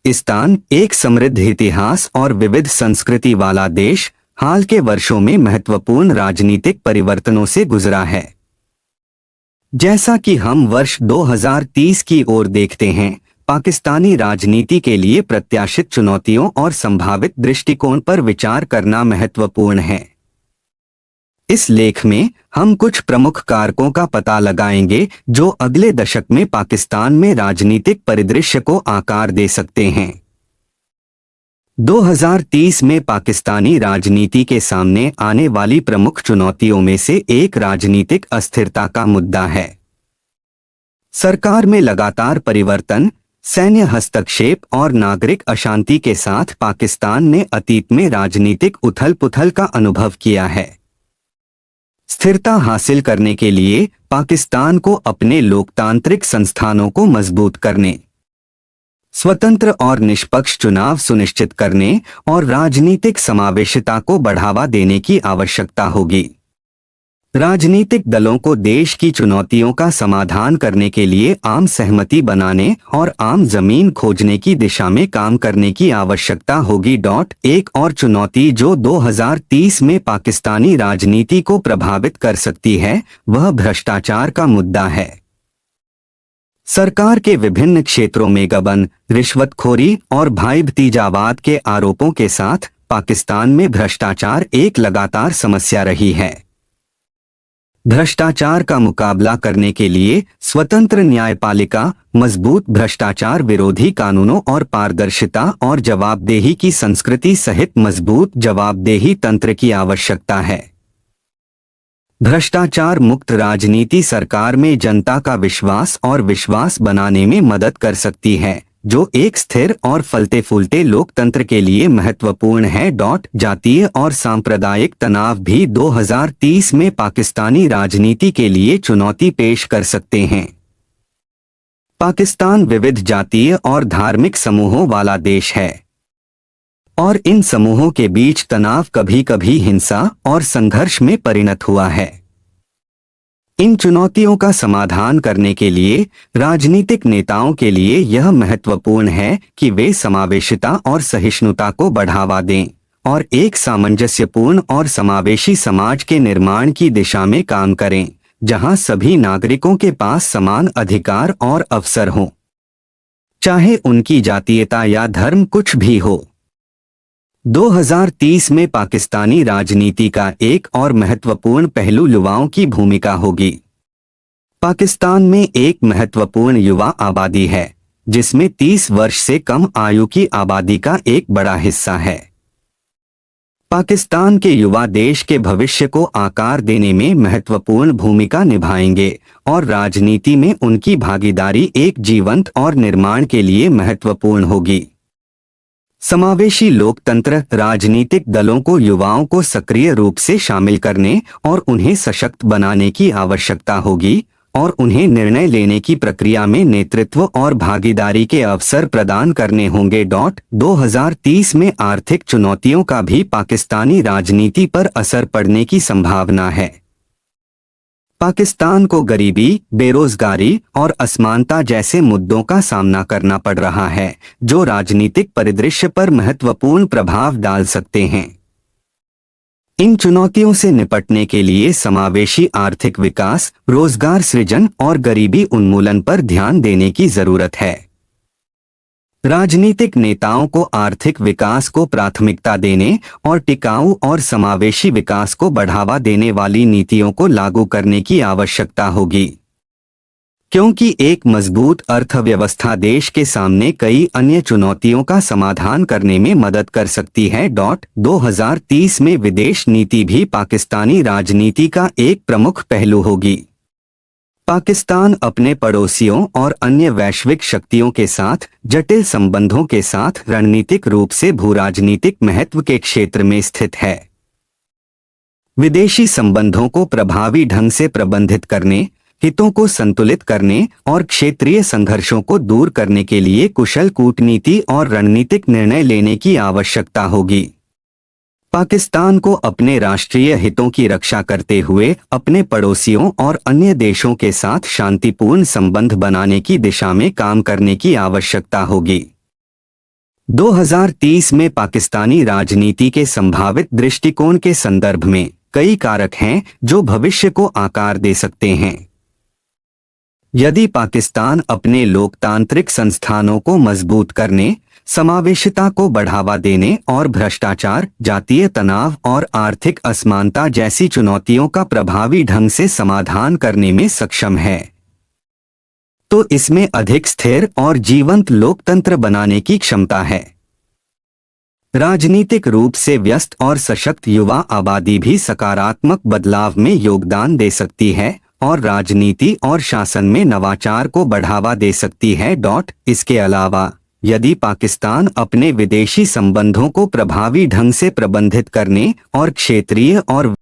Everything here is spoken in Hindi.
पाकिस्तान एक समृद्ध इतिहास और विविध संस्कृति वाला देश हाल के वर्षों में महत्वपूर्ण राजनीतिक परिवर्तनों से गुजरा है। जैसा कि हम वर्ष 2030 की ओर देखते हैं, पाकिस्तानी राजनीति के लिए प्रत्याशित चुनौतियों और संभावित दृष्टिकोण पर विचार करना महत्वपूर्ण है। इस लेख में हम कुछ प्रमुख कारकों का पता लगाएंगे जो अगले दशक में पाकिस्तान में राजनीतिक परिदृश्य को आकार दे सकते हैं। 2030 में पाकिस्तानी राजनीति के सामने आने वाली प्रमुख चुनौतियों में से एक राजनीतिक अस्थिरता का मुद्दा है। सरकार में लगातार परिवर्तन, सैन्य हस्तक्षेप और नागरिक अशांति के साथ पाकिस्तान ने अतीत में राजनीतिक उथल-पुथल का अनुभव किया है। स्थिरता हासिल करने के लिए पाकिस्तान को अपने लोकतांत्रिक संस्थानों को मजबूत करने, स्वतंत्र और निष्पक्ष चुनाव सुनिश्चित करने और राजनीतिक समावेशिता को बढ़ावा देने की आवश्यकता होगी। राजनीतिक दलों को देश की चुनौतियों का समाधान करने के लिए आम सहमति बनाने और आम जमीन खोजने की दिशा में काम करने की आवश्यकता होगी। एक और चुनौती जो 2030 में पाकिस्तानी राजनीति को प्रभावित कर सकती है, वह भ्रष्टाचार का मुद्दा है। सरकार के विभिन्न क्षेत्रों में गबन, रिश्वतखोरी और भाई भतीजावाद के आरोपों के साथ पाकिस्तान में भ्रष्टाचार एक लगातार समस्या रही है। भ्रष्टाचार का मुकाबला करने के लिए स्वतंत्र न्यायपालिका, मजबूत भ्रष्टाचार विरोधी कानूनों और पारदर्शिता और जवाबदेही की संस्कृति सहित मजबूत जवाबदेही तंत्र की आवश्यकता है। भ्रष्टाचार मुक्त राजनीति सरकार में जनता का विश्वास और विश्वास बनाने में मदद कर सकती है, जो एक स्थिर और फलते फूलते लोकतंत्र के लिए महत्वपूर्ण है। जातीय और सांप्रदायिक तनाव भी 2030 में पाकिस्तानी राजनीति के लिए चुनौती पेश कर सकते हैं। पाकिस्तान विविध जातीय और धार्मिक समूहों वाला देश है और इन समूहों के बीच तनाव कभी कभी हिंसा और संघर्ष में परिणत हुआ है। इन चुनौतियों का समाधान करने के लिए राजनीतिक नेताओं के लिए यह महत्वपूर्ण है कि वे समावेशिता और सहिष्णुता को बढ़ावा दें और एक सामंजस्यपूर्ण और समावेशी समाज के निर्माण की दिशा में काम करें, जहां सभी नागरिकों के पास समान अधिकार और अवसर हों, चाहे उनकी जातीयता या धर्म कुछ भी हो। 2030 में पाकिस्तानी राजनीति का एक और महत्वपूर्ण पहलू युवाओं की भूमिका होगी। पाकिस्तान में एक महत्वपूर्ण युवा आबादी है, जिसमें 30 वर्ष से कम आयु की आबादी का एक बड़ा हिस्सा है। पाकिस्तान के युवा देश के भविष्य को आकार देने में महत्वपूर्ण भूमिका निभाएंगे और राजनीति में उनकी भागीदारी एक जीवंत और निर्माण के लिए महत्वपूर्ण होगी। समावेशी लोकतंत्र राजनीतिक दलों को युवाओं को सक्रिय रूप से शामिल करने और उन्हें सशक्त बनाने की आवश्यकता होगी और उन्हें निर्णय लेने की प्रक्रिया में नेतृत्व और भागीदारी के अवसर प्रदान करने होंगे। 2030 में आर्थिक चुनौतियों का भी पाकिस्तानी राजनीति पर असर पड़ने की संभावना है। पाकिस्तान को गरीबी, बेरोजगारी और असमानता जैसे मुद्दों का सामना करना पड़ रहा है, जो राजनीतिक परिदृश्य पर महत्वपूर्ण प्रभाव डाल सकते हैं। इन चुनौतियों से निपटने के लिए समावेशी आर्थिक विकास, रोजगार सृजन और गरीबी उन्मूलन पर ध्यान देने की जरूरत है। राजनीतिक नेताओं को आर्थिक विकास को प्राथमिकता देने और टिकाऊ और समावेशी विकास को बढ़ावा देने वाली नीतियों को लागू करने की आवश्यकता होगी, क्योंकि एक मजबूत अर्थव्यवस्था देश के सामने कई अन्य चुनौतियों का समाधान करने में मदद कर सकती है। 2030 में विदेश नीति भी पाकिस्तानी राजनीति का एक प्रमुख पहलू होगी। पाकिस्तान अपने पड़ोसियों और अन्य वैश्विक शक्तियों के साथ जटिल संबंधों के साथ रणनीतिक रूप से भूराजनीतिक महत्व के क्षेत्र में स्थित है। विदेशी संबंधों को प्रभावी ढंग से प्रबंधित करने, हितों को संतुलित करने और क्षेत्रीय संघर्षों को दूर करने के लिए कुशल कूटनीति और रणनीतिक निर्णय लेने की आवश्यकता होगी। पाकिस्तान को अपने राष्ट्रीय हितों की रक्षा करते हुए अपने पड़ोसियों और अन्य देशों के साथ शांतिपूर्ण संबंध बनाने की दिशा में काम करने की आवश्यकता होगी। 2030 में पाकिस्तानी राजनीति के संभावित दृष्टिकोण के संदर्भ में कई कारक हैं जो भविष्य को आकार दे सकते हैं। यदि पाकिस्तान अपने लोकतांत्रिक संस्थानों को मजबूत करने, समावेशिता को बढ़ावा देने और भ्रष्टाचार, जातीय तनाव और आर्थिक असमानता जैसी चुनौतियों का प्रभावी ढंग से समाधान करने में सक्षम है, तो इसमें अधिक स्थिर और जीवंत लोकतंत्र बनाने की क्षमता है। राजनीतिक रूप से व्यस्त और सशक्त युवा आबादी भी सकारात्मक बदलाव में योगदान दे सकती है और राजनीति और शासन में नवाचार को बढ़ावा दे सकती है। इसके अलावा यदि पाकिस्तान अपने विदेशी संबंधों को प्रभावी ढंग से प्रबंधित करने और क्षेत्रीय और